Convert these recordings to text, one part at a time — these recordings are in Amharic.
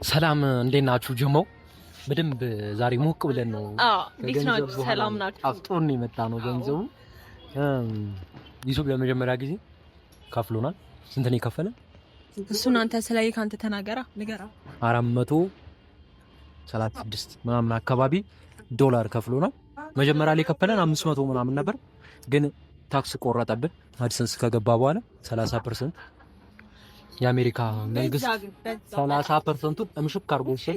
ሰላም እንዴት ናችሁ? ጀማው በደንብ ዛሬ ሞቅ ብለን ነው። እንዴት ናችሁ? ሰላም ናችሁ? አፍጦን የመጣ ነው ገንዘቡ። ዩቲዩብ ለመጀመሪያ ጊዜ ከፍሎናል። ስንት ነው የከፈለን? እሱን አንተ ስለይ ካንተ ተናገራ ንገራ። 436 ምናምን አካባቢ ዶላር ከፍሎናል። መጀመሪያ ላይ ከፈለን 500 ምናምን ነበር፣ ግን ታክስ ቆረጠብን። አድሰንስ ከገባ በኋላ 30% የአሜሪካ መንግስት 30%ቱን እምሽክ አድርጎ ወሰደ።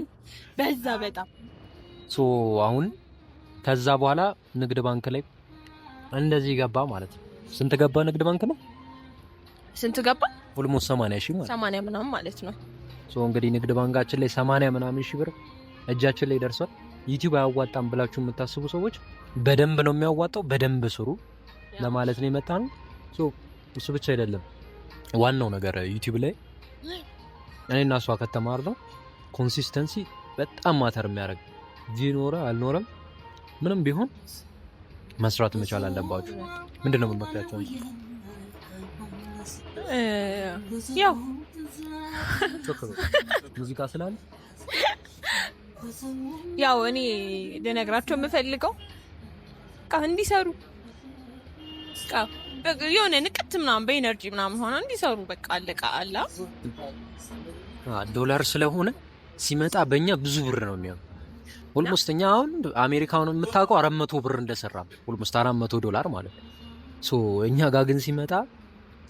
በዛ በጣም አሁን ከዛ በኋላ ንግድ ባንክ ላይ እንደዚህ ገባ ማለት ነው። ስንት ገባ ንግድ ባንክ ነው? ስንት ገባ? ኦልሞስት 80 ሺህ ማለት 80 ምናምን ማለት ነው። እንግዲህ ንግድ ባንካችን ላይ 80 ምናምን ሺህ ብር እጃችን ላይ ደርሷል። ዩቲዩብ አያዋጣም ብላችሁ የምታስቡ ሰዎች በደንብ ነው የሚያዋጣው፣ በደንብ ስሩ ለማለት ነው የመጣ ነው። እሱ ብቻ አይደለም ዋናው ነገር ዩቲዩብ ላይ እኔና እሷ ከተማርነው ኮንሲስተንሲ በጣም ማተር የሚያደርግ ቪኖረ አልኖረም ምንም ቢሆን መስራት መቻል አለባችሁ። ምንድነው የምትመክራቸው? ያው ሙዚቃ ስላለ ያው እኔ ልነግራቸው የምፈልገው እንዲሰሩ የሆነ ንቅት ምናምን በኢነርጂ ምናምን ሆነ እንዲሰሩ በቃ አለቃ አላ ዶላር ስለሆነ ሲመጣ በእኛ ብዙ ብር ነው የሚሆነው። ኦልሞስት እኛ አሁን አሜሪካውን የምታውቀው 400 ብር እንደሰራ ኦልሞስት 400 ዶላር ማለት ነው። እኛ ጋር ግን ሲመጣ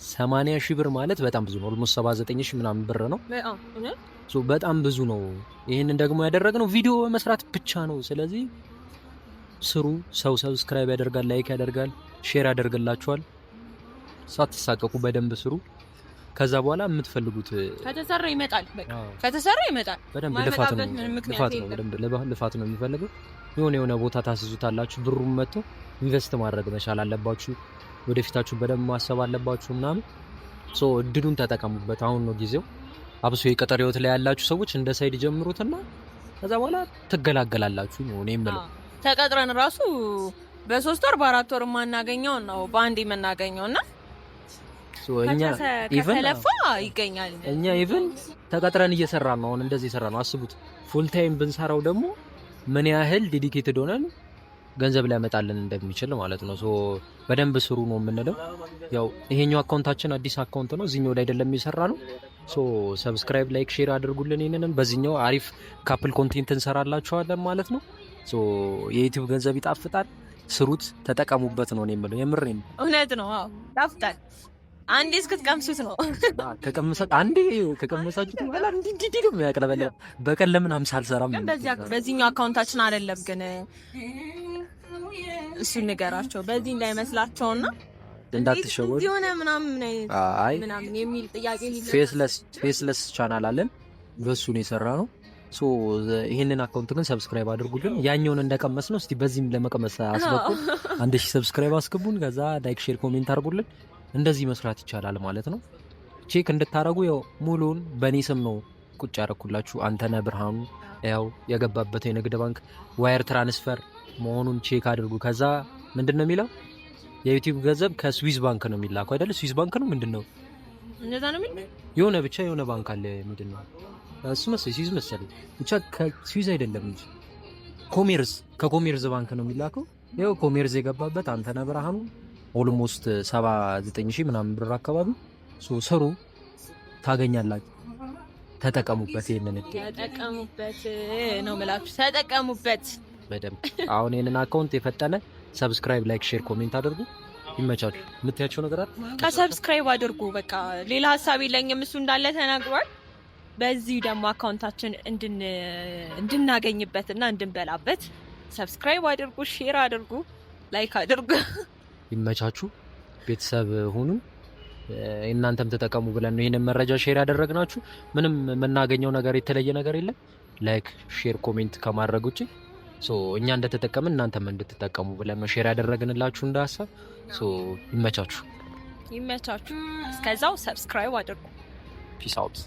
80 ሺህ ብር ማለት በጣም ብዙ ነው። ኦልሞስት 79 ሺህ ምናምን ብር ነው። በጣም ብዙ ነው። ይሄንን ደግሞ ያደረግነው ቪዲዮ በመስራት ብቻ ነው። ስለዚህ ስሩ። ሰው ሰብስክራይብ ያደርጋል፣ ላይክ ያደርጋል፣ ሼር ያደርግላችኋል። ሳትሳቀቁ በደንብ ስሩ። ከዛ በኋላ የምትፈልጉት ከተሰራ ይመጣል። በቃ ከተሰራ ይመጣል። በደንብ ልፋት ነው የሚፈልገው። የሆነ ቦታ ታስዙታላችሁ። ብሩም መጥቶ ኢንቨስት ማድረግ መቻል አለባችሁ። ወደፊታችሁ በደንብ ማሰብ አለባችሁ ምናምን። እድሉን ተጠቀሙበት። አሁን ነው ጊዜው። አብሶ የቀጠር ህይወት ላይ ያላችሁ ሰዎች እንደ ሳይድ ጀምሩትና ከዛ በኋላ ትገላገላላችሁ ነው እኔ የምለው። ተቀጥረን ራሱ በ3 ወር በ4 ወር የማናገኘው ነው በአንድ የምናገኘውና እኛ ኢቭን ተለፋ ይገኛል። እኛ ኢቭን ተቀጥረን እየሰራን ነው። አሁን እንደዚህ እየሰራን ነው። አስቡት ፉል ታይም ብንሰራው ደግሞ ምን ያህል ዴዲኬትድ ሆነን ገንዘብ ሊያመጣልን እንደሚችል ማለት ነው። በደንብ ስሩ ነው የምንለው። ያው ይሄኛው አካውንታችን አዲስ አካውንት ነው፣ እዚህኛው ላይ አይደለም እየሰራ ነው። ሰብስክራይብ፣ ላይክ፣ ሼር አድርጉልን። ይሄንንም በዚህኛው አሪፍ ካፕል ኮንቴንት እንሰራላችኋለን ማለት ነው። የዩቲዩብ ገንዘብ ይጣፍጣል። ስሩት፣ ተጠቀሙበት ነው የምለው። የምሬን እውነት ነው። አዎ ይጣፍጣል። አንዴ እስክትቀምሱት ነው። ከቀመሳችሁት በኋላ እንዲህ ነው የሚያቀለበለ። በቀን ለምን 50 አልሰራም? በዚህኛው አካውንታችን አይደለም ግን እሱ ንገራቸው በዚህ እንዳይመስላቸውና እንዳትሸወዱ የሆነ ምናምን የሚል ጥያቄ ፌስለስ ቻናል አለን፣ በሱ ነው የሰራነው። ይሄንን አካውንት ግን ሰብስክራይብ አድርጉልን። ያኛውን እንደቀመስ ነው። እስቲ በዚህም ለመቀመስ አስበቁ። 1000 ሰብስክራይብ አስገቡን። ከዛ ላይክ፣ ሼር፣ ኮሜንት አድርጉልን። እንደዚህ መስራት ይቻላል ማለት ነው። ቼክ እንድታረጉ ያው ሙሉን በኔ ስም ነው ቁጭ ያረኩላችሁ። አንተነህ ብርሃኑ ያው የገባበት የንግድ ባንክ ዋየር ትራንስፈር መሆኑን ቼክ አድርጉ። ከዛ ምንድነው የሚለው የዩቲዩብ ገንዘብ ከስዊስ ባንክ ነው የሚላከው አይደል? ስዊስ ባንክ ነው ምንድነው? እንደዛ ነው የሚል የሆነ ባንክ አለ። ምንድነው እሱ ስዊስ መሰለኝ። ብቻ ከስዊስ አይደለም እንጂ ከኮሜርዝ ባንክ ነው የሚላከው። ያው ኮሜርዝ የገባበት አንተነህ ብርሃኑ ኦልሞስት 79 ሺህ ምናምን ብር አካባቢ ሰሩ ታገኛላችሁ። ተጠቀሙበት። ይሄንን ተጠቀሙበት ነው የምላችሁ። ተጠቀሙበት በደንብ። አሁን ይሄንን አካውንት የፈጠነ ሰብስክራይብ፣ ላይክ፣ ሼር፣ ኮሜንት አድርጉ። ይመቻችሁ። የምትያቸው ነገር አለ? ከሰብስክራይብ አድርጉ። በቃ ሌላ ሀሳብ የለኝም። እሱ እንዳለ ተናግሯል። በዚህ ደግሞ አካውንታችን እንድናገኝበትና እንድንበላበት ሰብስክራይብ አድርጉ፣ ሼር አድርጉ፣ ላይክ አድርጉ። ይመቻችሁ። ቤተሰብ ሁኑ። እናንተም ተጠቀሙ ብለን ነው ይሄንን መረጃ ሼር ያደረግናችሁ። ምንም የምናገኘው ነገር የተለየ ነገር የለም። ላይክ፣ ሼር፣ ኮሜንት ከማድረግ ውጪ እኛ እንደተጠቀምን እናንተም እንድትጠቀሙ ብለን ነው ሼር ያደረግንላችሁ እንደ ሀሳብ። ይመቻችሁ። እስከዛው ሰብስክራይብ አድርጉ። ፒስ አውት።